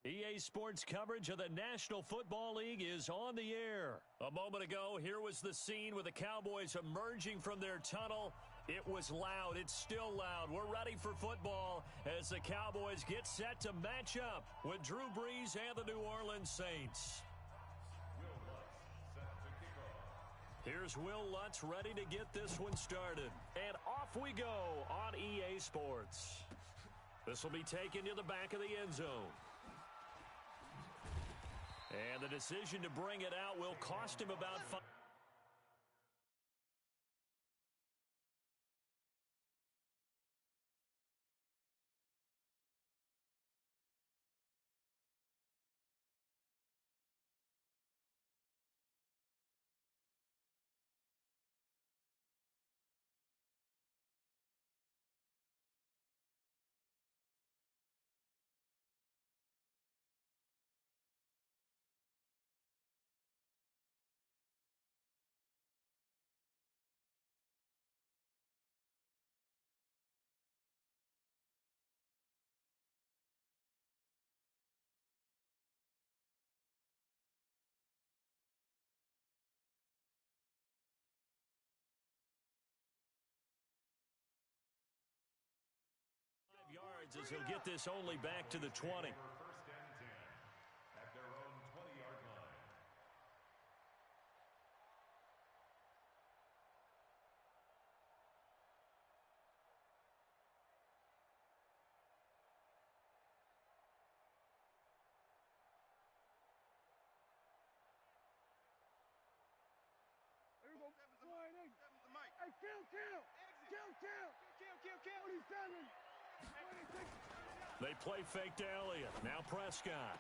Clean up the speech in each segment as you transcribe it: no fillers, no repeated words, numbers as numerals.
EA Sports coverage of the National Football League is on the air. A moment ago, here was the scene with the Cowboys emerging from their tunnel. It was loud. It's still loud. We're ready for football as the Cowboys get set to match up with Drew Brees and the New Orleans Saints. Here's Will Lutz ready to get this one started. And off we go on EA Sports. This will be taken to the back of the end zone. And the decision to bring it out will cost him about 5. Yards as he'll get this only back to the 20. First and 10 at their own 20-yard line. Here we go. Hey, kill. 27. They play fake to Elliott. Now Prescott.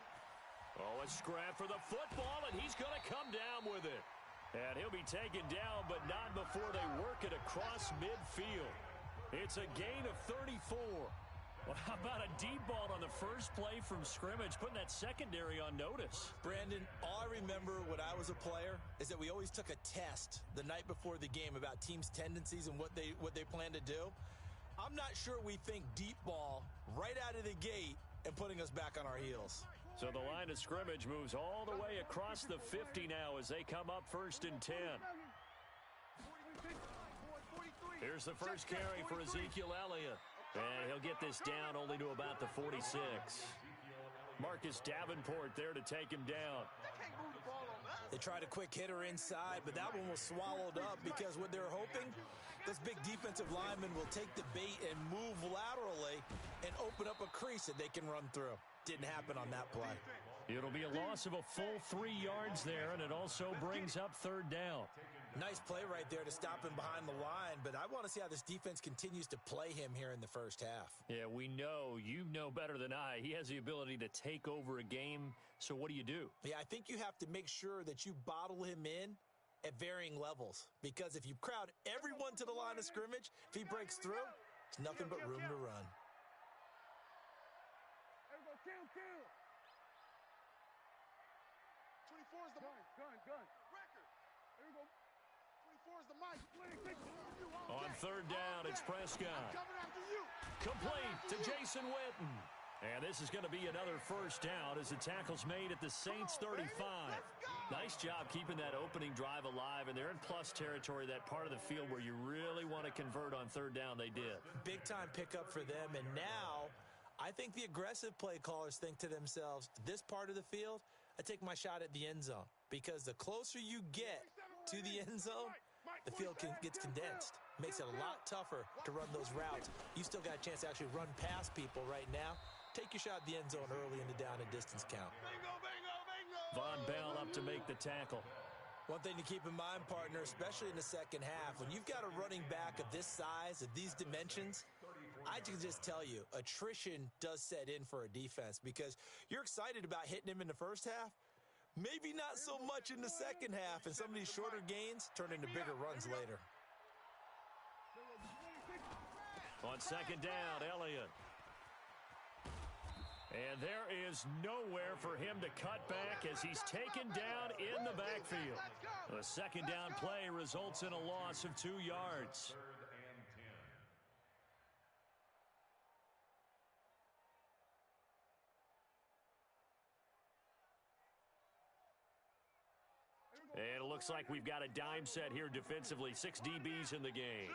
Oh, a scrap for the football, and he's going to come down with it. And he'll be taken down, but not before they work it across midfield. It's a gain of 34. Well, how about a deep ball on the first play from scrimmage, putting that secondary on notice? Brandon, all I remember when I was a player is that we always took a test the night before the game about teams' tendencies and what they plan to do. I'm not sure we think deep ball right out of the gate and putting us back on our heels. So the line of scrimmage moves all the way across the 50 now as they come up 1st and 10. Here's the first carry for Ezekiel Elliott. And he'll get this down only to about the 46. Marcus Davenport there to take him down. They tried a quick hitter inside, but that one was swallowed up because what they're hoping, this big defensive lineman will take the bait and move laterally and open up a crease that they can run through. Didn't happen on that play. It'll be a loss of a full 3 yards there, and it also brings up 3rd down. Nice play right there to stop him behind the line, but I want to see how this defense continues to play him here in the first half. Yeah, we know. You know better than I. He has the ability to take over a game, so what do you do? Yeah, I think you have to make sure that you bottle him in at varying levels, because if you crowd everyone to the line of scrimmage, if he breaks through, it's nothing but room to run. Kill. 24 is the gun. record. Here we go. 24 is the mic. On 3rd down, it's Prescott. Coming after you. Complete to Jason Witten. And this is going to be another 1st down as the tackle's made at the Saints 35. Nice job keeping that opening drive alive, and they're in plus territory, that part of the field where you really want to convert on 3rd down. They did. Big-time pickup for them, and now I think the aggressive play callers think to themselves, this part of the field, I take my shot at the end zone, because the closer you get to the end zone, the field gets condensed. Makes it a lot tougher to run those routes. You still got a chance to actually run past people right now. Take your shot at the end zone early in the down and distance count. Bingo. Von Bell up to make the tackle. One thing to keep in mind, partner, especially in the second half, when you've got a running back of this size, of these dimensions, I can just tell you, attrition does set in for a defense, because you're excited about hitting him in the first half, maybe not so much in the second half, and some of these shorter gains turn into bigger runs later. On 2nd down, Elliott. And there is nowhere for him to cut back as he's taken down in the backfield. The 2nd down play results in a loss of 2 yards. 3rd and 10. looks like we've got a dime set here defensively. 6 DBs in the game.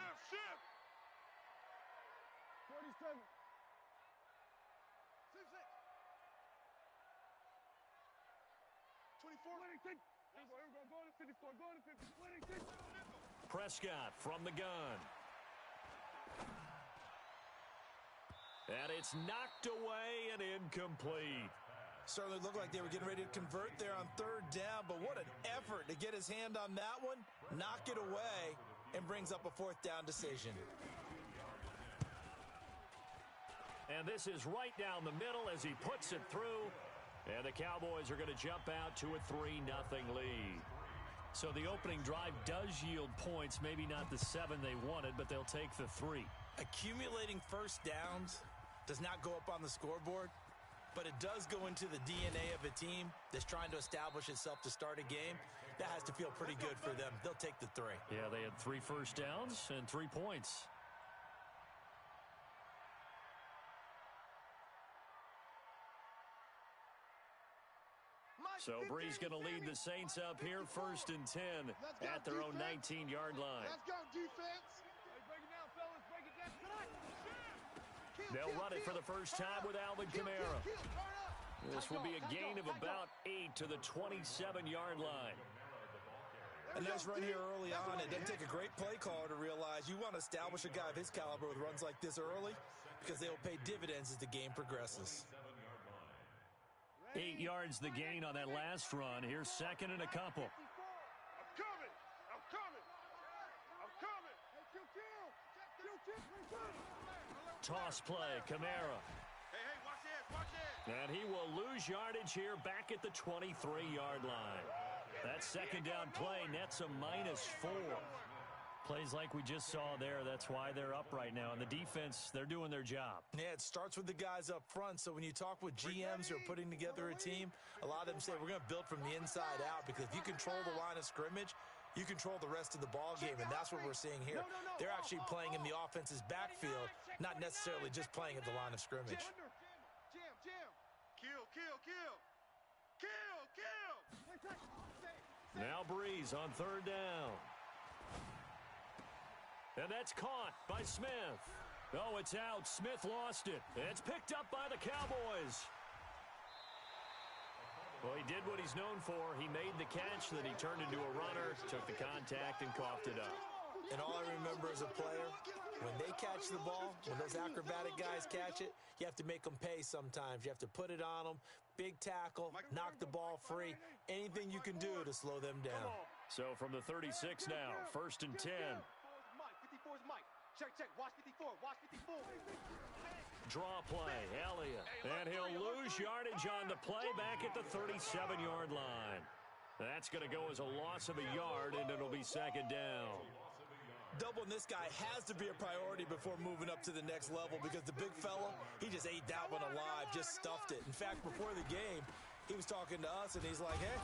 47. 24. 26. Here we go. Go to 54. Go to 50. 26. Prescott from the gun. And it's knocked away and incomplete. Certainly looked like they were getting ready to convert there on third down, but what an effort to get his hand on that one, knock it away, and brings up a fourth down decision. And this is right down the middle as he puts it through. And the Cowboys are going to jump out to a 3-0 lead. So the opening drive does yield points, maybe not the 7 they wanted, but they'll take the 3. Accumulating first downs does not go up on the scoreboard, but it does go into the DNA of a team that's trying to establish itself to start a game. That has to feel pretty good for them. They'll take the 3. Yeah, they had 3 first downs and 3 points. So Bree's going to lead the Saints up here, 1st and 10 at their own 19-yard line. Let's go, defense. Hey, break it down, fellas. Break it down. They'll run it for the first time with Alvin Kamara. This will be a gain of about 8 to the 27-yard line. A nice run here early on. It doesn't take a great play caller to realize you want to establish a guy of his caliber with runs like this early because they will pay dividends as the game progresses. 8 yards the gain on that last run. Here's 2nd and a couple. I'm coming. I'm coming. I'm coming. Toss play, Kamara. Hey, watch this. Watch this. And he will lose yardage here back at the 23-yard line. That 2nd down play nets a -4. Plays like we just saw there. That's why they're up right now. And the defense, they're doing their job. Yeah, it starts with the guys up front. So when you talk with GMs who are putting together a team, a lot of them say we're going to build from the inside out because if you control the line of scrimmage, you control the rest of the ball game, and that's what we're seeing here. They're actually playing in the offense's backfield, not necessarily just playing at the line of scrimmage. Jam. Kill. Now Breeze on 3rd down. And that's caught by Smith. Oh, it's out. Smith lost it. It's picked up by the Cowboys. Well, he did what he's known for. He made the catch, then he turned into a runner, took the contact, and coughed it up. And all I remember as a player, when they catch the ball, when those acrobatic guys catch it, you have to make them pay sometimes. You have to put it on them, big tackle, knock the ball free, anything you can do to slow them down. So from the 36 now, 1st and 10. 54's Mike. Check. Watch 54. Watch 54. Draw play, Elliott. And he'll lose yardage on the play back at the 37-yard line. That's going to go as a loss of a yard, and it'll be 2nd down. Doubling this guy has to be a priority before moving up to the next level because the big fella, he just ate that one alive, just stuffed it. In fact, before the game, he was talking to us, and he's like, hey,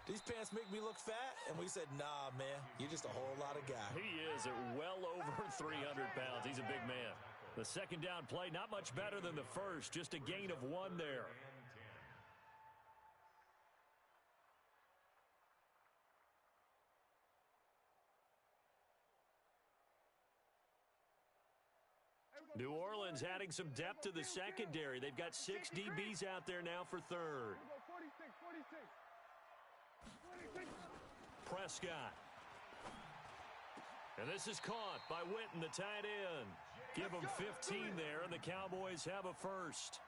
these pants make me look fat? And we said, nah, man, you're just a whole lot of guy. He is at well over 300 pounds. He's a big man. The 2nd down play, not much better than the first, just a gain of 1 there. New Orleans adding some depth to the secondary. They've got 6 DBs out there now for 3rd. 46. Prescott. And this is caught by Witten, the tight end. Give him 15 there, and the Cowboys have a first.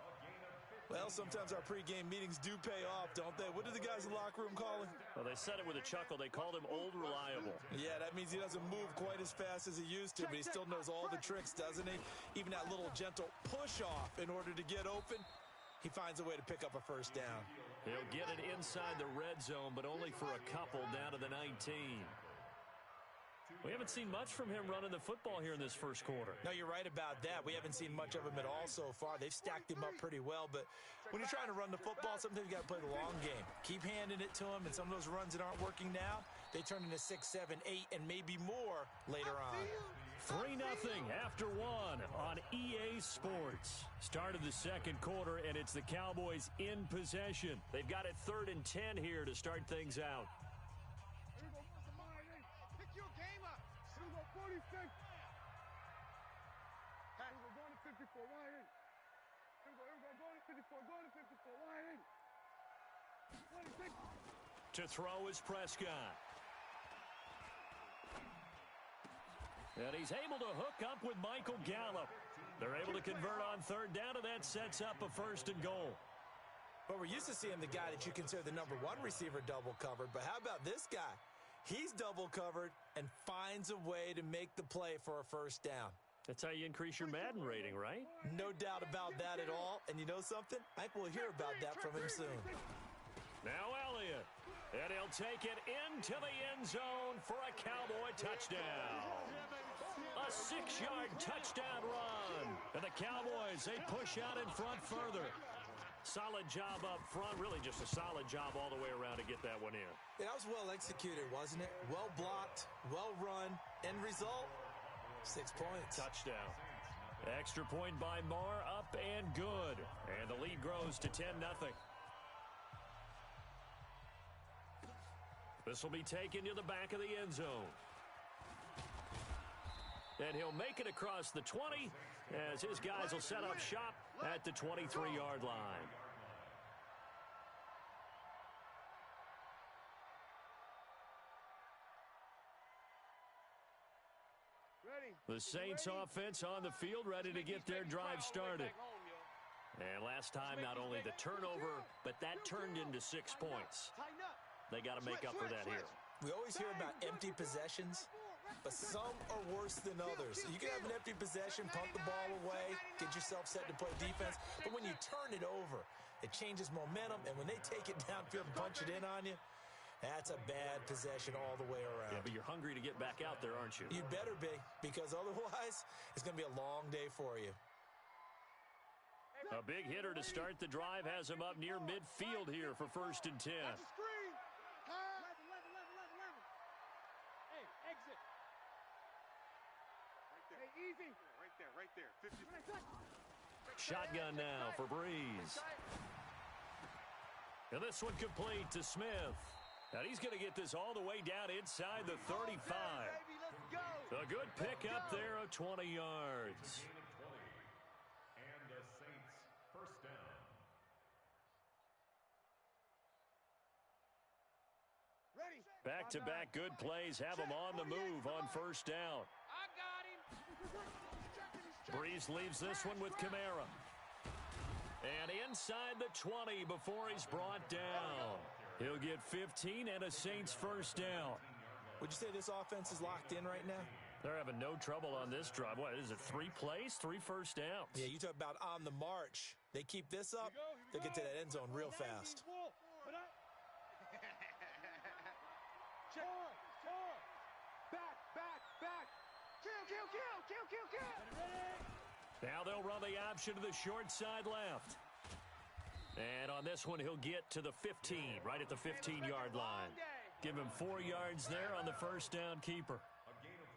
Well, sometimes our pregame meetings do pay off, don't they? What did the guys in the locker room call him? Well, they said it with a chuckle. They called him Old Reliable. Yeah, that means he doesn't move quite as fast as he used to, but he still knows all the tricks, doesn't he? Even that little gentle push-off in order to get open, he finds a way to pick up a first down. He'll get it inside the red zone, but only for a couple down to the 19. We haven't seen much from him running the football here in this first quarter. No, you're right about that. We haven't seen much of him at all so far. They've stacked him up pretty well, but when you're trying to run the football, sometimes you got to play the long game. Keep handing it to him, and some of those runs that aren't working now, they turn into 6, 7, 8, and maybe more later on. 3-0 after 1 on EA Sports. Start of the second quarter, and it's the Cowboys in possession. They've got it 3rd and 10 here to start things out. 46. We're going to 54. Wide in. Here we go. Going to 54. Going to 54. Wide in. 26. To throw is Prescott. And he's able to hook up with Michael Gallup. They're able to convert on third down, and that sets up a 1st and goal. But we're used to seeing the guy that you consider the number 1 receiver double covered. But how about this guy? He's double covered and finds a way to make the play for a 1st down. That's how you increase your Madden rating, right? No doubt about that at all. And you know something? I think we'll hear about that from him soon. Now Elliott. And he'll take it into the end zone for a Cowboy touchdown. A 6-yard touchdown run. And the Cowboys, they push out in front further. Solid job up front. Really just a solid job all the way around to get that one in. Yeah, that was well executed, wasn't it? Well blocked, well run. End result, 6 points. Touchdown. Extra point by Marr, up and good. And the lead grows to 10-0. This will be taken to the back of the end zone. And he'll make it across the 20 as his guys will set up shop at the 23-yard line. Ready. The Saints offense on the field, ready to get their drive started. And last time, not only the turnover, but that turned into 6 points. They got to make up for that here. We always hear about empty possessions, but some are worse than others. So you can have an empty possession, punt the ball away, get yourself set to play defense, but when you turn it over, it changes momentum, and when they take it downfield and punch it in on you, that's a bad possession all the way around. Yeah, but you're hungry to get back out there, aren't you? You better be, because otherwise, it's going to be a long day for you. A big hitter to start the drive has him up near midfield here for 1st and 10. Hey, exit. Hey, easy. Right there. 50. Shotgun now for Breeze. And this one complete to Smith. And he's going to get this all the way down inside the 35. A good pickup there of 20 yards. And the Saints 1st down. Ready. Back-to-back good plays have him on the move on 1st down. I got him. Breeze leaves this one with Kamara. And inside the 20 before he's brought down. He'll get 15 and a Saints 1st down. Would you say this offense is locked in right now? They're having no trouble on this drive. What is it, 3 plays, 3 first downs? Yeah, you talk about on the march. They keep this up, they'll get to that end zone real fast. Check. Back. Kill. Now they'll run the option to the short side left. And on this one, he'll get to the 15, right at the 15-yard line. Give him 4 yards there on the 1st down keeper.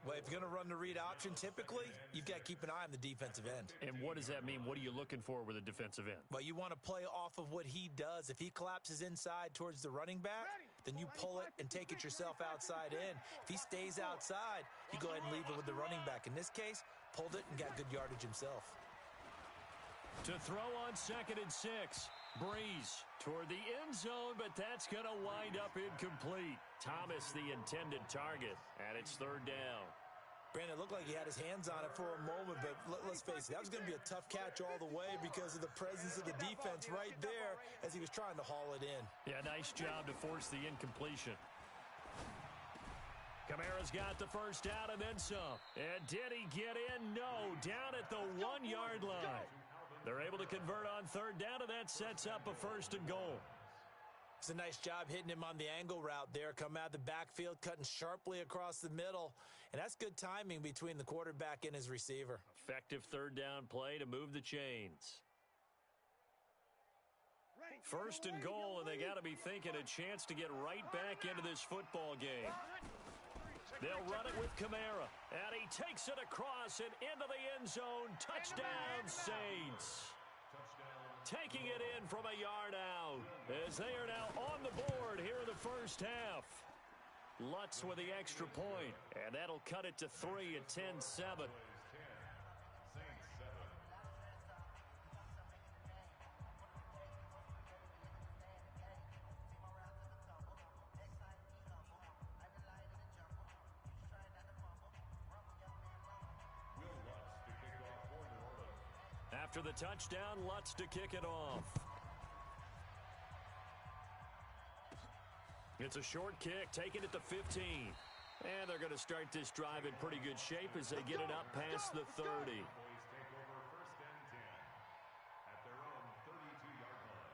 Well, if you're going to run the read option, typically, you've got to keep an eye on the defensive end. And what does that mean? What are you looking for with a defensive end? Well, you want to play off of what he does. If he collapses inside towards the running back, then you pull it and take it yourself outside in. If he stays outside, you go ahead and leave it with the running back. In this case, pulled it and got good yardage himself. To throw on 2nd and 6. Breeze toward the end zone, but that's going to wind up incomplete. Thomas, the intended target, and it's 3rd down. Brandon, it looked like he had his hands on it for a moment, but let's face it, that was going to be a tough catch all the way because of the presence of the defense right there as he was trying to haul it in. Yeah, nice job to force the incompletion. Kamara's got the 1st down and then some. And did he get in? No, down at the 1-yard line. They're able to convert on 3rd down, and that sets up a 1st and goal. It's a nice job hitting him on the angle route there. Come out of the backfield, cutting sharply across the middle. And that's good timing between the quarterback and his receiver. Effective 3rd down play to move the chains. 1st and goal, and they got to be thinking a chance to get right back into this football game. They'll run it with Kamara, and he takes it across and into the end zone. Touchdown, Saints. Taking it in from a yard out as they are now on the board here in the 1st half. Lutz with the extra point, and that'll cut it to 3 at 10-7. After the touchdown, Lutz to kick it off. It's a short kick, taking it to 15. And they're going to start this drive in pretty good shape as they get it up past the 30. Boys take over 1st and 10 at their own 32-yard line.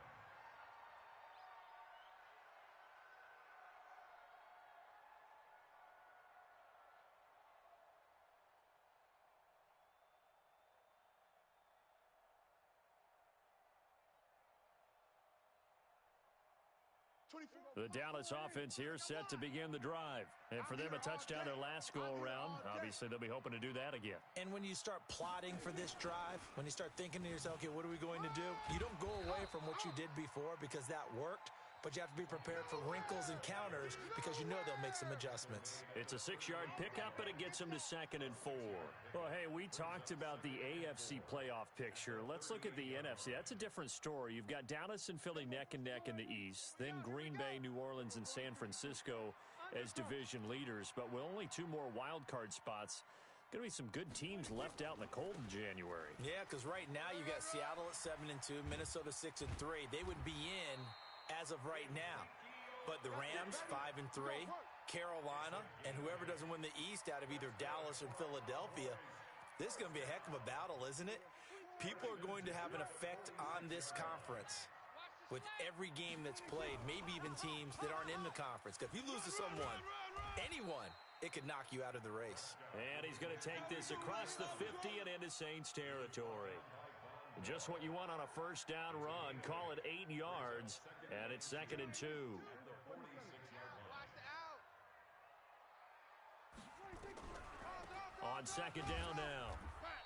The Dallas offense here set to begin the drive. And for them, a touchdown their last go-around. Obviously, they'll be hoping to do that again. And when you start plotting for this drive, when you start thinking to yourself, okay, what are we going to do? You don't go away from what you did before because that worked, but you have to be prepared for wrinkles and counters because you know they'll make some adjustments. It's a 6-yard pickup, and it gets them to 2nd and 4. Well, hey, we talked about the AFC playoff picture. Let's look at the NFC. That's a different story. You've got Dallas and Philly neck and neck in the East, then Green Bay, New Orleans, and San Francisco as division leaders, but with only 2 more wild card spots. Going to be some good teams left out in the cold in January. Yeah, because right now you got Seattle at 7-2, Minnesota 6-3. They would be in as of right now. But the Rams, 5-3, Carolina, and whoever doesn't win the East out of either Dallas or Philadelphia, this is going to be a heck of a battle, isn't it? People are going to have an effect on this conference with every game that's played, maybe even teams that aren't in the conference. Because if you lose to someone, anyone, it could knock you out of the race. And he's going to take this across the 50 and into Saints territory. Just what you want on a first down run. Call it 8 yards, and it's 2nd and 2. On 2nd down now,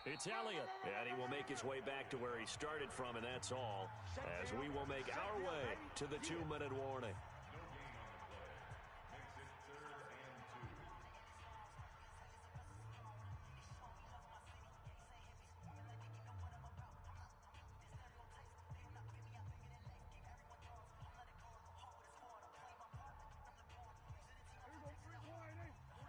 it's Elliott, and he will make his way back to where he started from, and that's all, as we will make our way to the 2-minute warning.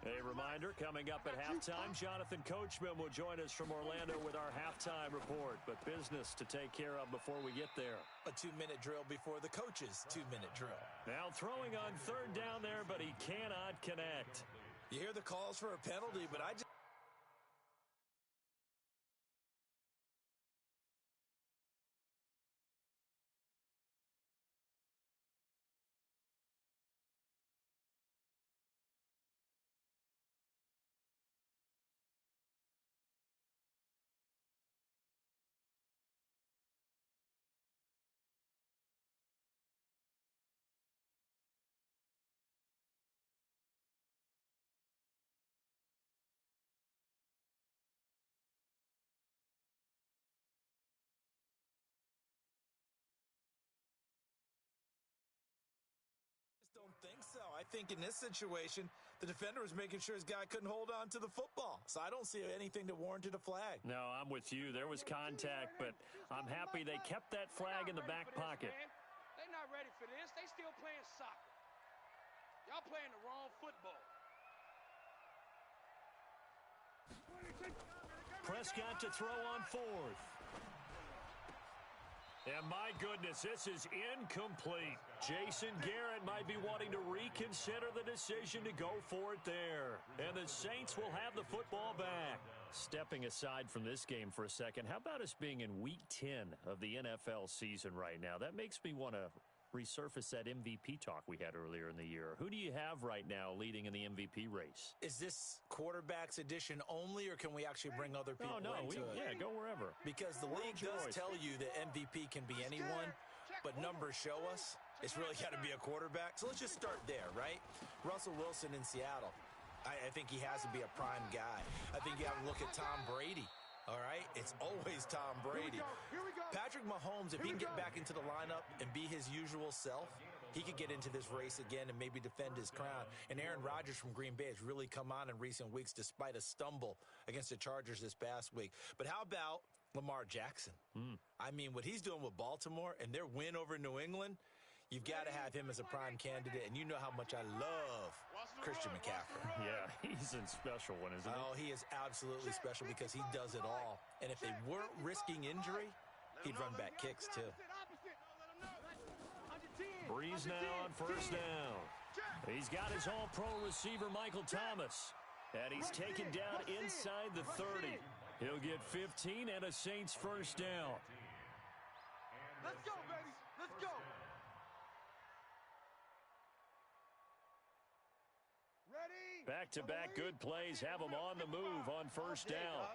A reminder, coming up at halftime, Jonathan Coachman will join us from Orlando with our halftime report. But business to take care of before we get there. A 2-minute drill before the coach's 2-minute drill. Now throwing on 3rd down there, but he cannot connect. You hear the calls for a penalty, but I just... don't think so. I think in this situation, the defender was making sure his guy couldn't hold on to the football. So I don't see anything that warranted a flag. No, I'm with you. There was contact, but I'm happy they kept that flag in the back pocket. They're not ready for this. They still playing soccer. Y'all playing the wrong football. Prescott to throw on 4th. And my goodness, this is incomplete. Jason Garrett might be wanting to reconsider the decision to go for it there. And the Saints will have the football back. Stepping aside from this game for a second, how about us being in Week 10 of the NFL season right now? That makes me want to resurface that MVP talk we had earlier in the year. Who do you have right now leading in the MVP race? Is this quarterbacks edition only, or can we actually bring other people into it? Yeah, go wherever. Because the league does tell you that MVP can be anyone, but numbers show us it's really got to be a quarterback. So let's just start there, right? Russell Wilson in Seattle. I think he has to be a prime guy. I think you have to look at Tom Brady. All right? It's always Tom Brady. Here we go. Patrick Mahomes, if he can get back into the lineup and be his usual self, he could get into this race again and maybe defend his crown. And Aaron Rodgers from Green Bay has really come on in recent weeks despite a stumble against the Chargers this past week. But how about Lamar Jackson? I mean, what he's doing with Baltimore and their win over New England, you've got to have him as a prime candidate, and you know how much I love Christian McCaffrey. Yeah, he's a special one, isn't he? Oh, he is absolutely special because he does it all. And if they weren't risking injury, he'd run back kicks too. Breeze now on first down. He's got his all-pro receiver, Michael Thomas. And he's taken down inside the 30. He'll get 15 and a Saints first down. Let's go, baby. Let's go. Ready? Back-to-back good plays have him on the move on first down.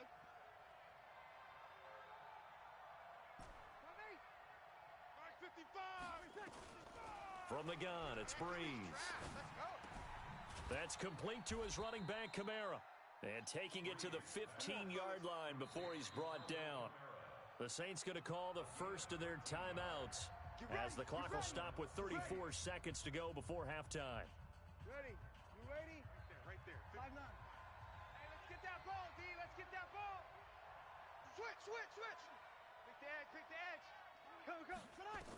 Mark 55. From the gun, it's Breeze. That's complete to his running back, Kamara. And taking it to the 15-yard line before he's brought down. The Saints going to call the first of their timeouts as the clock will stop with 34 seconds to go before halftime. Ready? You ready? Right there. 5-9. Hey, let's get that ball, D. Let's get that ball. Switch. Pick the edge. Go. Tonight.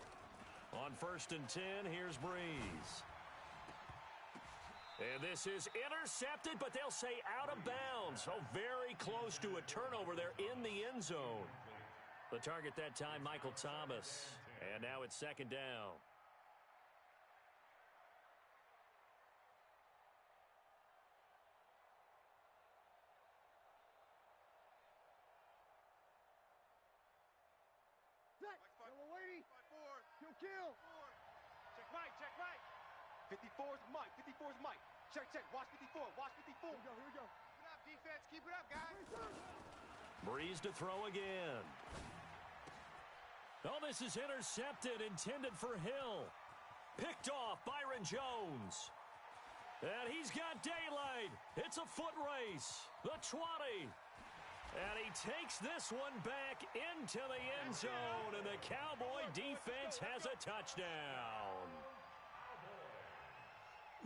On first and 10, here's Breeze. And this is intercepted, but they'll say out of bounds. Oh, very close to a turnover there in the end zone. The target that time, Michael Thomas. And now it's second down. Set. Yellow lady. Kill. Check right. 54's Mike. Check. Watch 54. Here we go. Keep it up, defense. Keep it up, guys. Breeze to throw again. Oh, this is intercepted, intended for Hill. Picked off Byron Jones. And he's got daylight. It's a foot race. The 20. And he takes this one back into the end zone, and the Cowboy defense has a touchdown.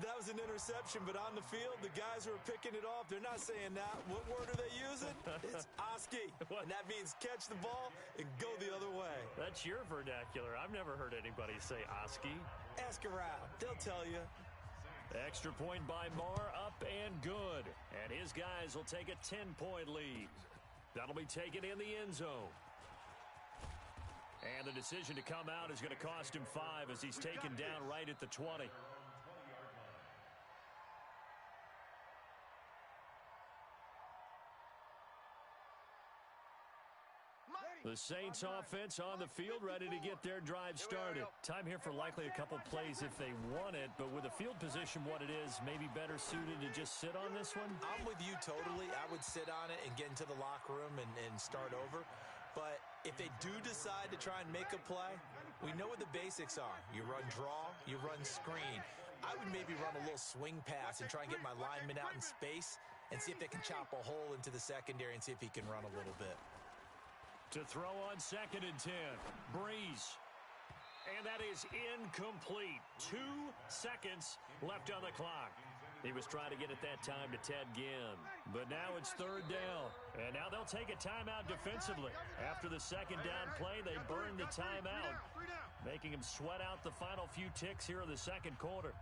That was an interception, but on the field, the guys who are picking it off, they're not saying that. What word are they using? It's Oski. And that means catch the ball and go the other way. That's your vernacular. I've never heard anybody say Oski. Ask around. They'll tell you. Extra point by Marr, up and good. And his guys will take a 10-point lead. That'll be taken in the end zone. And the decision to come out is going to cost him 5 as he's taken down right at the 20. The Saints offense on the field, ready to get their drive started. Time here for likely a couple plays if they want it, but with the field position what it is, maybe better suited to just sit on this one? I'm with you totally. I would sit on it and get into the locker room and start over. But if they do decide to try and make a play, we know what the basics are. You run draw, you run screen. I would maybe run a little swing pass and try and get my lineman out in space and see if they can chop a hole into the secondary and see if he can run a little bit. To throw on second and 10, Breeze. And that is incomplete. 2 seconds left on the clock. He was trying to get it that time to Ted Ginn. But now it's third down. And now they'll take a timeout defensively. After the second down play, they burn the timeout, making him sweat out the final few ticks here in the second quarter.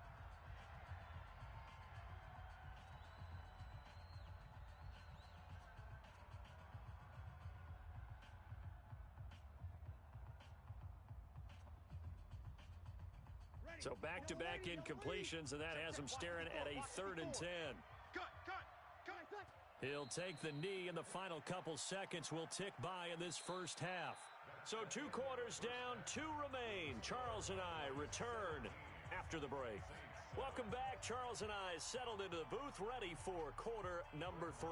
So back-to-back incompletions, and that has him staring at a third and 10. Cut. He'll take the knee, and the final couple seconds will tick by in this first half. So 2 quarters down, 2 remain. Charles and I return after the break. Welcome back. Charles and I settled into the booth, ready for quarter number 3.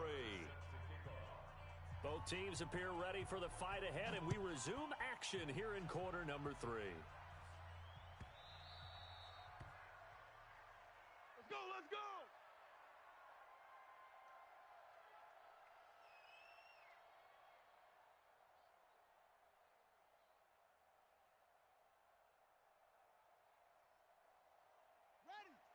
Both teams appear ready for the fight ahead, and we resume action here in quarter number 3. Let's go.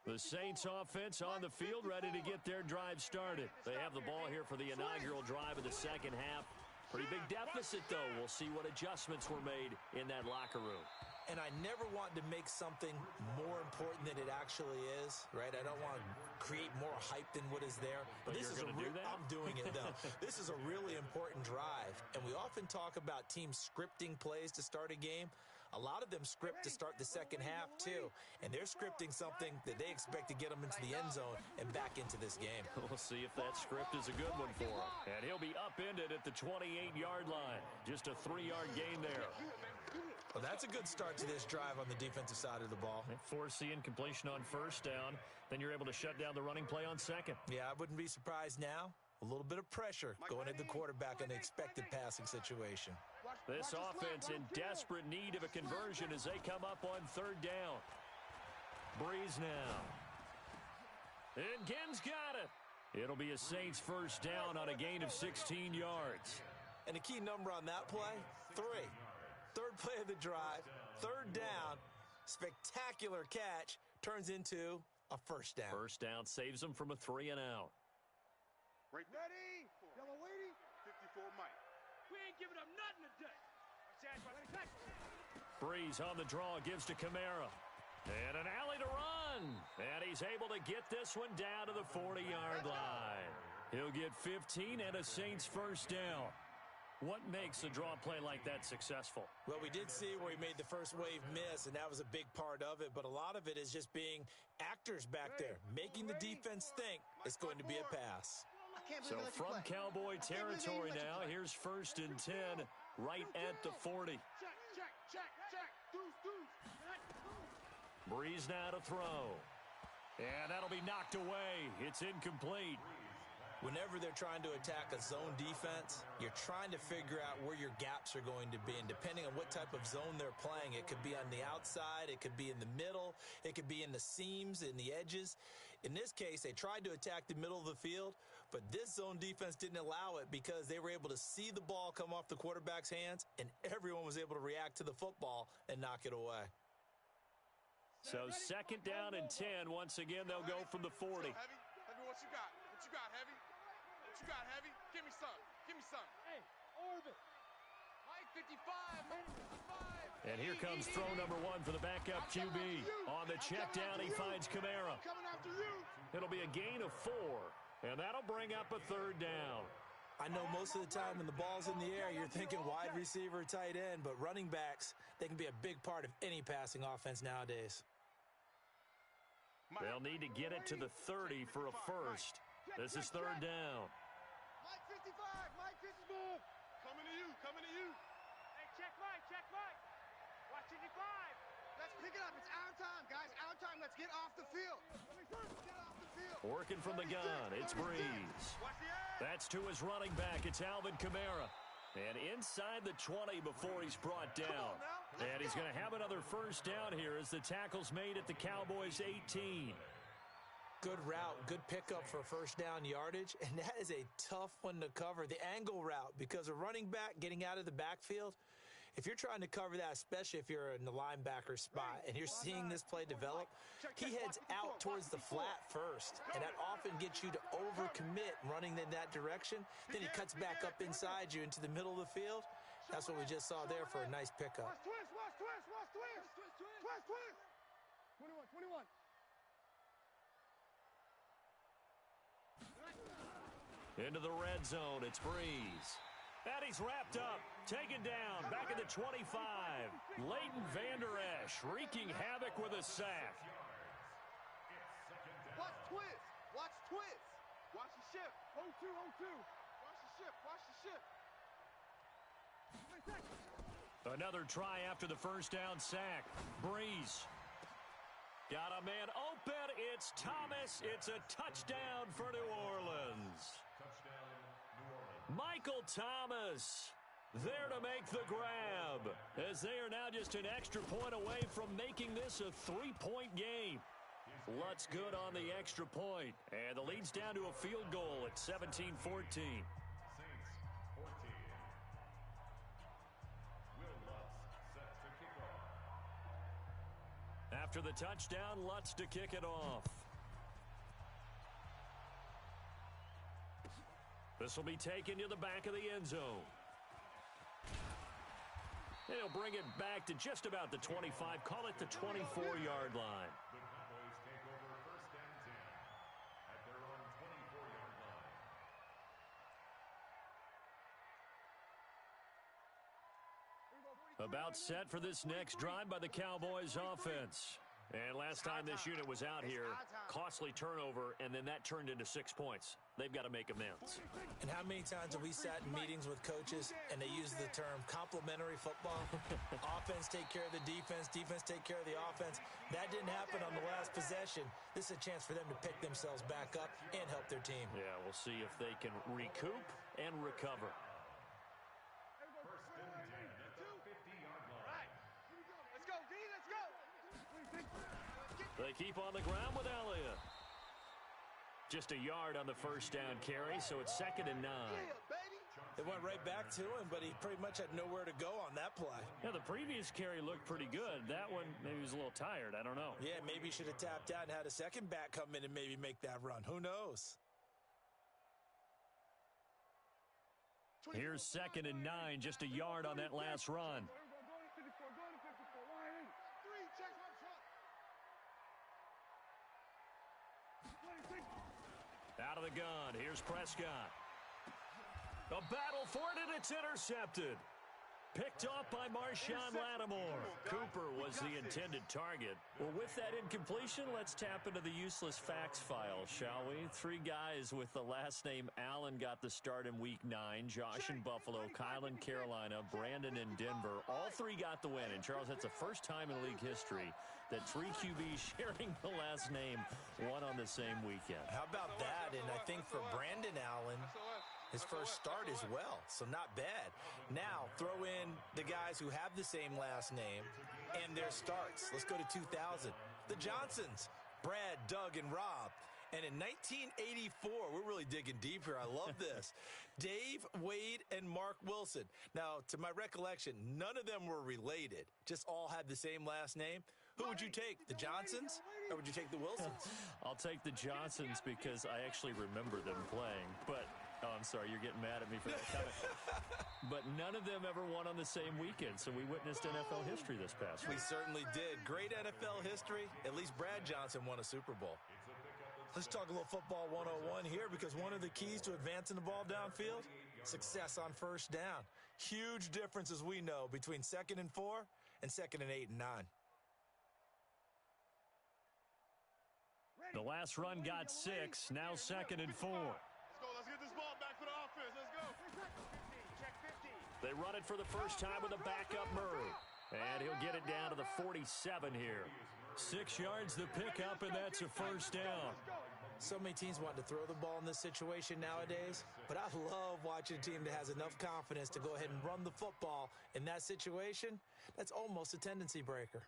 The Saints offense on the field, ready to get their drive started. They have the ball here for the inaugural drive of the second half. Pretty big deficit, though. We'll see what adjustments were made in that locker room. And I never want to make something more important than it actually is, right? I don't want to create more hype than what is there. But this is you're going to do that? I'm doing it, though. This is a really important drive. And we often talk about teams scripting plays to start a game. A lot of them script to start the second half, too. And they're scripting something that they expect to get them into the end zone and back into this game. We'll see if that script is a good one for him. And he'll be upended at the 28-yard line. Just a 3-yard gain there. Well, that's a good start to this drive on the defensive side of the ball. They force the incompletion on first down. Then you're able to shut down the running play on second. Yeah, I wouldn't be surprised now. A little bit of pressure going at the quarterback in the expected passing situation. This offense in desperate need of a conversion as they come up on third down. Breeze now. And Ginn's got it. It'll be a Saints first down on a gain of 16 yards. And the key number on that play, 3. Third play of the drive, third down, spectacular catch, turns into a first down. First down saves them from a 3 and out. Ready? Yellow waiting. 54 Mike. We ain't giving up nothing today. Breeze on the draw, gives to Kamara. And an alley to run. And he's able to get this one down to the 40-yard line. He'll get 15 and a Saints first down. What makes a draw play like that successful? Well, we did see where he made the first wave miss, and that was a big part of it. But a lot of it is just being actors back there, making the defense think it's going to be a pass. So from Cowboy territory now, here's 1st and 10 right at the 40. Check. Deuce. Breeze now to throw. And that'll be knocked away. It's incomplete. Whenever they're trying to attack a zone defense, you're trying to figure out where your gaps are going to be. And depending on what type of zone they're playing, it could be on the outside, it could be in the middle, it could be in the seams, in the edges. In this case, they tried to attack the middle of the field, but this zone defense didn't allow it because they were able to see the ball come off the quarterback's hands, and everyone was able to react to the football and knock it away. So second down and 10. Once again, they'll go from the 40. Heavy, what you got? What you got, Heavy? What you got, Heavy? Give me some. Hey, Orbit. Mike 55, man, 55. And here comes throw number 1 for the backup QB. On the check down, he finds Kamara. Coming after you. It'll be a gain of 4, and that'll bring up a third down. I know most of the time when the ball's in the air, you're thinking wide receiver, tight end, but running backs, they can be a big part of any passing offense nowadays. They'll need to get it to the 30 for a first. This is third down. Mike 55, Mike 55. Coming to you. Hey, check Mike. Watch 55. Let's pick it up. It's our time, guys. Our time. Let's get off the field. Working from the gun, it's Breeze. That's to his running back. It's Alvin Kamara. And inside the 20 before he's brought down. And he's going to have another first down here as the tackle's made at the Cowboys' 18. Good route, good pickup for first down yardage, and that is a tough one to cover, the angle route, because a running back getting out of the backfield, if you're trying to cover that, especially if you're in the linebacker spot and you're seeing this play develop, he heads out towards the flat first, and that often gets you to overcommit running in that direction. Then he cuts back up inside you into the middle of the field. That's what we just saw there for a nice pickup. Watch twist. 21. Into the red zone, it's Breeze. And he's wrapped up, taken down, back at the 25. Leighton Vander Esch wreaking havoc with a sack. Watch twist. Watch the shift. 0-2. Watch the shift. Another try after the first down sack. Breeze. Got a man open. It's Thomas. It's a touchdown for New Orleans. Michael Thomas there to make the grab, as they are now just an extra point away from making this a 3-point game. Lutz good on the extra point, and the lead's down to a field goal at 17-14. Saints 14. Will Lutz set to kick off. After the touchdown, Lutz to kick it off. This will be taken to the back of the end zone. They'll bring it back to just about the 25. Call it the 24-yard line. The Cowboys take over first and 10 at their own 24-yard line. About set for this next drive by the Cowboys offense. And last time this unit was out here, costly turnover, and then that turned into 6 points. They've got to make amends. And how many times have we sat in meetings with coaches and they use the term complementary football? Offense take care of the defense, defense take care of the offense. That didn't happen on the last possession. This is a chance for them to pick themselves back up and help their team. Yeah, we'll see if they can recoup and recover. First and 10 at the 50-yard line. Let's go, D, let's go. They keep on the ground with Elliott. Just a yard on the first down carry, so it's 2nd and 9. It went right back to him, but he pretty much had nowhere to go on that play. Yeah, the previous carry looked pretty good. That one, maybe he was a little tired. I don't know. Yeah, maybe he should have tapped out and had a second back come in and maybe make that run. Who knows? Here's 2nd and 9, just a yard on that last run. Out of the gun, here's Prescott. A battle for it, and it's intercepted. Picked off by Marshawn Lattimore. Cooper was the intended target. Well, with that incompletion, let's tap into the useless facts file, shall we? 3 guys with the last name Allen got the start in Week 9. Josh in Buffalo, Kyle in Carolina, Brandon in Denver. All 3 got the win. And, Charles, that's the first time in league history that 3 QBs sharing the last name won on the same weekend. How about that? And I think for Brandon Allen, his first start as well, so not bad. Now, throw in the guys who have the same last name and their starts. Let's go to 2000. The Johnsons, Brad, Doug, and Rob. And in 1984, we're really digging deep here. I love this. Dave, Wade, and Mark Wilson. Now, to my recollection, none of them were related. Just all had the same last name. Who would you take, the Johnsons, or would you take the Wilsons? I'll take the Johnsons because I actually remember them playing. But, oh, I'm sorry, you're getting mad at me for that comment. But none of them ever won on the same weekend, so we witnessed NFL history this past week. We certainly did. Great NFL history. At least Brad Johnson won a Super Bowl. Let's talk a little football 101 here, because one of the keys to advancing the ball downfield, success on first down. Huge difference, as we know, between 2nd and 4 and 2nd and 8 and 9. The last run got 6, now 2nd and 4. Let's get this ball back for the offense. Let's go. 50, check 50. They run it for the first time with a backup Murray. And he'll get it down to the 47 here. 6 yards the pickup, and that's a first down. So many teams want to throw the ball in this situation nowadays, but I love watching a team that has enough confidence to go ahead and run the football in that situation. That's almost a tendency breaker.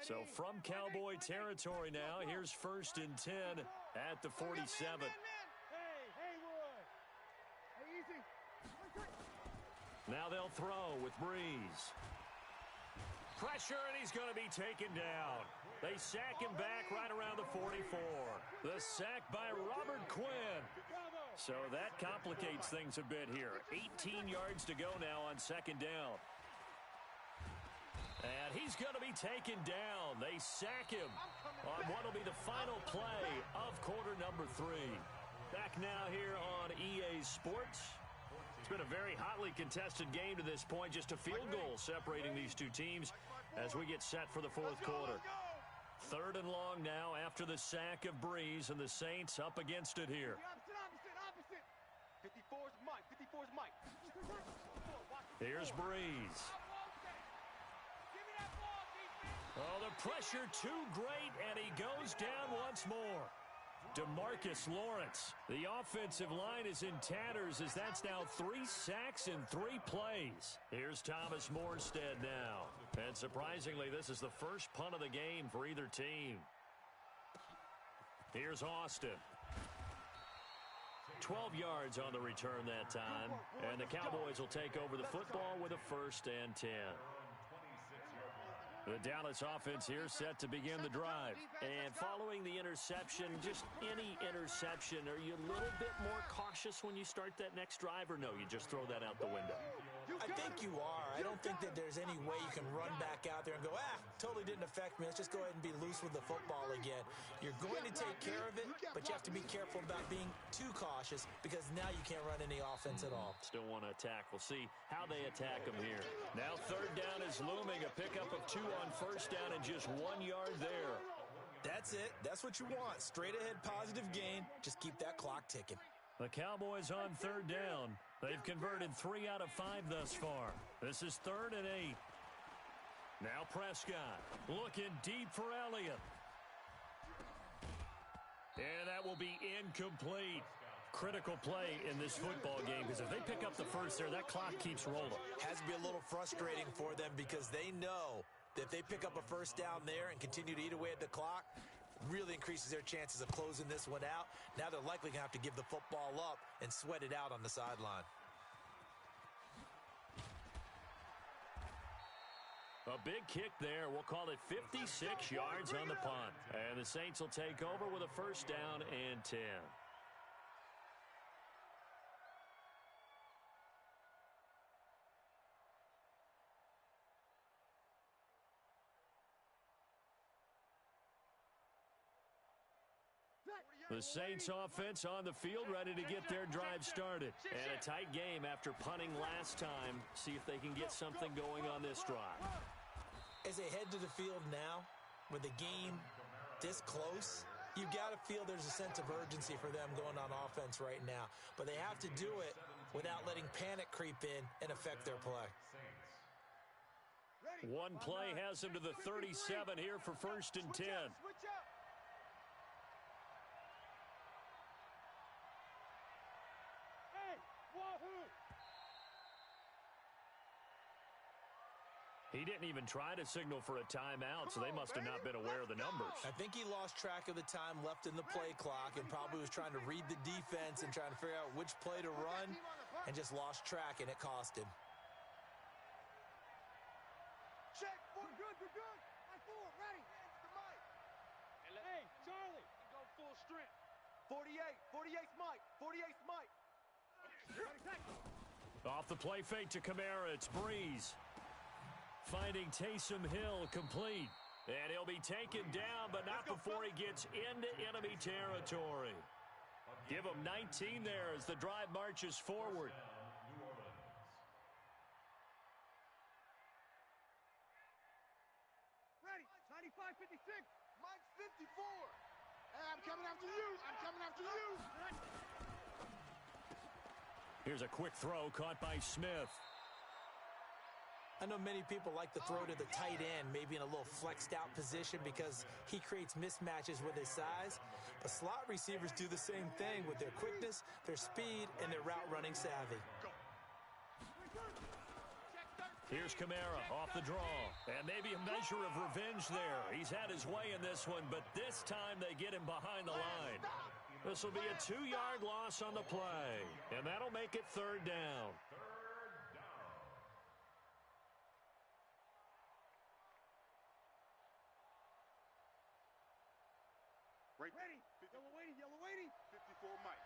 So from Cowboy territory now, here's 1st and 10 at the 47. Now they'll throw with Breeze. Pressure, and he's going to be taken down. They sack him back right around the 44. The sack by Robert Quinn. So that complicates things a bit here. 18 yards to go now on 2nd down. And he's going to be taken down. They sack him on what will be the final play of quarter number 3. Back now here on EA Sports. It's been a very hotly contested game to this point. Just a field goal separating these two teams as we get set for the 4th quarter. 3rd and long now after the sack of Breeze, and the Saints up against it here. Opposite. 54's Mike. 54's Mike. Here's Breeze. Oh, the pressure too great, and he goes down once more. DeMarcus Lawrence. The offensive line is in tatters, as that's now 3 sacks in 3 plays. Here's Thomas Morstead now. And surprisingly, this is the first punt of the game for either team. Here's Austin. 12 yards on the return that time. And the Cowboys will take over the football with a 1st and 10. The Dallas offense here set to begin the drive. And following the interception, just any interception, are you a little bit more cautious when you start that next drive, or no, you just throw that out the window? I think you are. I don't think that there's any way you can run back out there and go, totally didn't affect me. Let's just go ahead and be loose with the football again. You're going to take care of it, but you have to be careful about being too cautious because now you can't run any offense at all. Still want to attack. We'll see how they attack them here. Now 3rd down is looming. A pickup of 2 on 1st down and just 1 yard there. That's it. That's what you want. Straight ahead positive gain. Just keep that clock ticking. The Cowboys on 3rd down. They've converted 3 out of 5 thus far. This is 3rd and 8. Now Prescott looking deep for Elliott. And that will be incomplete. Critical play in this football game because if they pick up the first there, that clock keeps rolling. Has to be a little frustrating for them because they know that if they pick up a 1st down there and continue to eat away at the clock, really increases their chances of closing this one out. Now they're likely going to have to give the football up and sweat it out on the sideline. A big kick there. We'll call it 56 yards on the punt. And the Saints will take over with a 1st down and 10. The Saints offense on the field ready to get their drive started. And a tight game after punting last time. See if they can get something going on this drive. As they head to the field now, with the game this close, you've got to feel there's a sense of urgency for them going on offense right now. But they have to do it without letting panic creep in and affect their play. One play has him to the 37 here for 1st and 10. He didn't even try to signal for a timeout, so they must have not been aware of the numbers. I think he lost track of the time left in the play clock and probably was trying to read the defense and trying to figure out which play to run and just lost track, and it cost him. Check. We're good. High 4, ready. It's the mic. Hey, Charlie. Go full strength. 48's Mike. 48's Mike. Off the play fake to Kamara, it's Breeze. Finding Taysom Hill complete. And he'll be taken down, but not before he gets into enemy territory. Give him 19 there as the drive marches forward. Ready. 95-56. Mike's 54. Hey, I'm coming after you. Here's a quick throw caught by Smith. I know many people like to throw to the tight end, maybe in a little flexed out position because he creates mismatches with his size. But slot receivers do the same thing with their quickness, their speed, and their route running savvy. Here's Kamara off the draw. And maybe a measure of revenge there. He's had his way in this one, but this time they get him behind the line. This will be a 2-yard loss on the play. And that'll make it 3rd down. Ready. Yellow waiting. 54 Mike.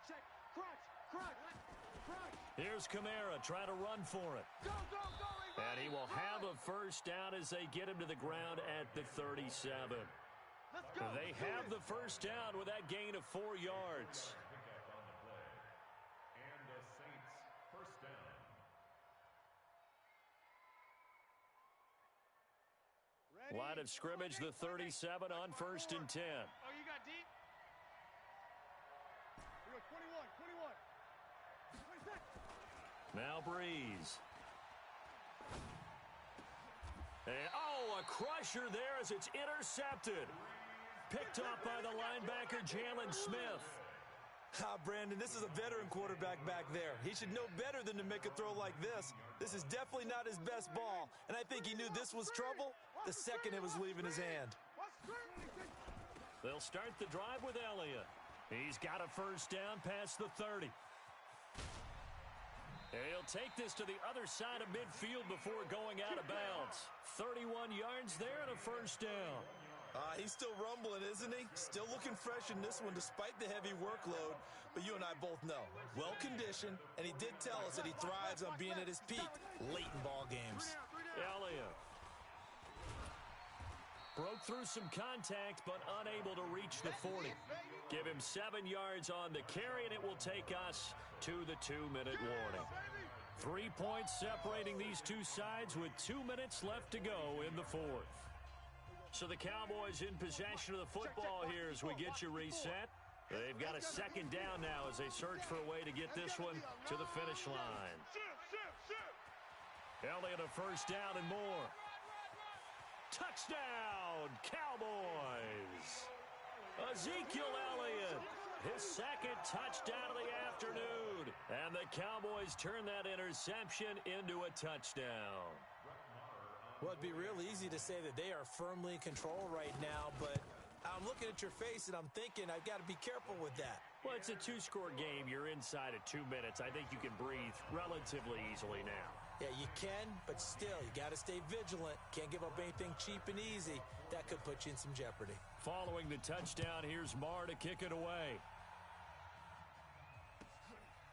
Check. Crunch. Here's Kamara trying to run for it. Go. And he will have a 1st down as they get him to the ground at the 37. Let's go. They have the 1st down with that gain of 4 yards. And the Saints 1st down. Ready. Line of scrimmage, the 37 on 1st and 10. Oh, you got deep? We go 21. 26. Now Breeze. And, a crusher there as it's intercepted. Picked up by the linebacker, Jalen Smith. Brandon, this is a veteran quarterback back there. He should know better than to make a throw like this. This is definitely not his best ball, and I think he knew this was trouble the second it was leaving his hand. They'll start the drive with Elliott. He's got a first down past the 30. He'll take this to the other side of midfield before going out of bounds. 31 yards there and a first down. He's still rumbling, isn't he? Still looking fresh in this one despite the heavy workload. But you and I both know, well-conditioned, and he did tell us that he thrives on being at his peak late in ball games. Elliott broke through some contact, but unable to reach the 40. Give him 7 yards on the carry, and it will take us to the 2-minute warning. 3 points separating these two sides with 2 minutes left to go in the fourth. So the Cowboys in possession of the football here as we get you reset. They've got a second down now as they search for a way to get this one to the finish line. Elliott a first down and more. Touchdown, Cowboys! Ezekiel Elliott, his second touchdown of the afternoon. And the Cowboys turn that interception into a touchdown. Well, it'd be real easy to say that they are firmly in control right now, but I'm looking at your face and I'm thinking I've got to be careful with that. Well, it's a two-score game. You're inside of 2 minutes. I think you can breathe relatively easily now. Yeah, you can, but still, you got to stay vigilant. Can't give up anything cheap and easy. That could put you in some jeopardy. Following the touchdown, here's Marr to kick it away.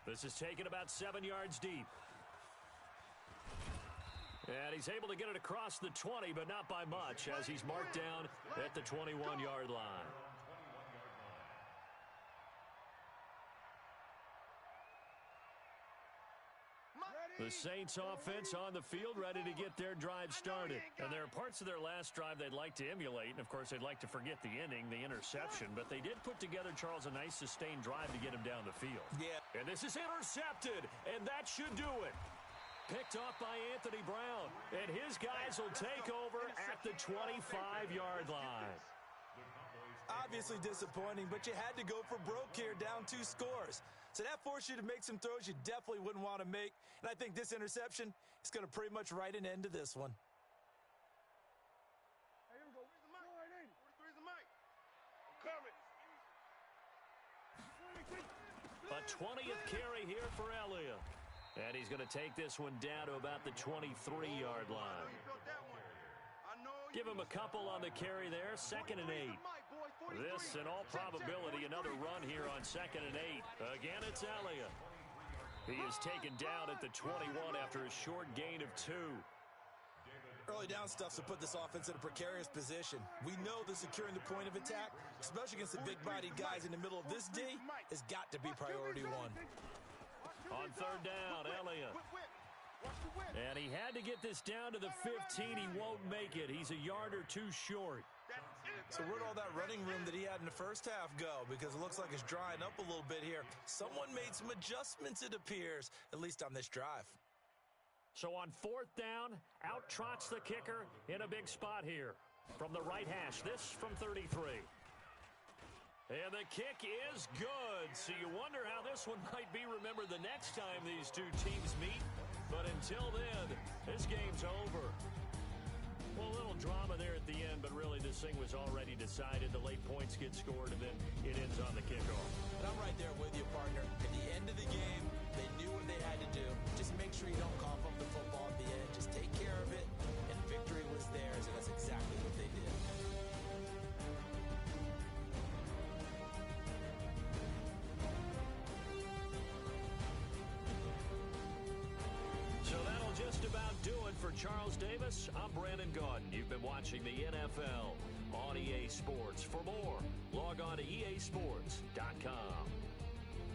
This is taken about 7 yards deep. And he's able to get it across the 20, but not by much, as he's marked down at the 21-yard line. The Saints offense on the field, ready to get their drive started. And there are parts of their last drive they'd like to emulate, and of course they'd like to forget the inning, the interception, but they did put together, Charles, a nice sustained drive to get him down the field. Yeah. And this is intercepted, and that should do it. Picked off by Anthony Brown, and his guys will take over at the 25-yard line. Obviously disappointing, but you had to go for broke here, down 2 scores. So that forced you to make some throws you definitely wouldn't want to make. And I think this interception is going to pretty much write an end to this one. Hey, here we go. Where's the mic? 43's the mic. I'm coming. A 20th carry here for Elliott. And he's going to take this one down to about the 23-yard line. Give him a couple on the carry there, 2nd and 8. This, in all probability, another run here on 2nd and 8. Again, it's Elliott. He is taken down at the 21 after a short gain of 2. Early down stuff to put this offense in a precarious position. We know that securing the point of attack, especially against the big-bodied guys in the middle of this D, has got to be priority 1. On 3rd down, Elliott. And he had to get this down to the 15. He won't make it. He's a yard or 2 short. So where'd all that running room that he had in the first half go? Because it looks like it's drying up a little bit here. Someone made some adjustments, it appears, at least on this drive. So on 4th down, out trots the kicker in a big spot here. From the right hash, this from 33. And the kick is good. So you wonder how this one might be remembered the next time these two teams meet. But until then, this game's over. Well, a little drama there at the end, but really this thing was already decided. The late points get scored, and then it ends on the kickoff. And I'm right there with you, partner. At the end of the game, they knew what they had to do. Just make sure you don't cough up the football at the end. Just take care of it, and victory was theirs, and that's exactly what they did. So that'll just about do it for Charles Davis. I'm Brandon Gaudin. You've been watching the NFL on EA Sports. For more, log on to easports.com.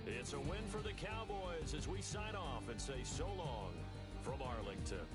It's a win for the Cowboys as we sign off and say so long from Arlington.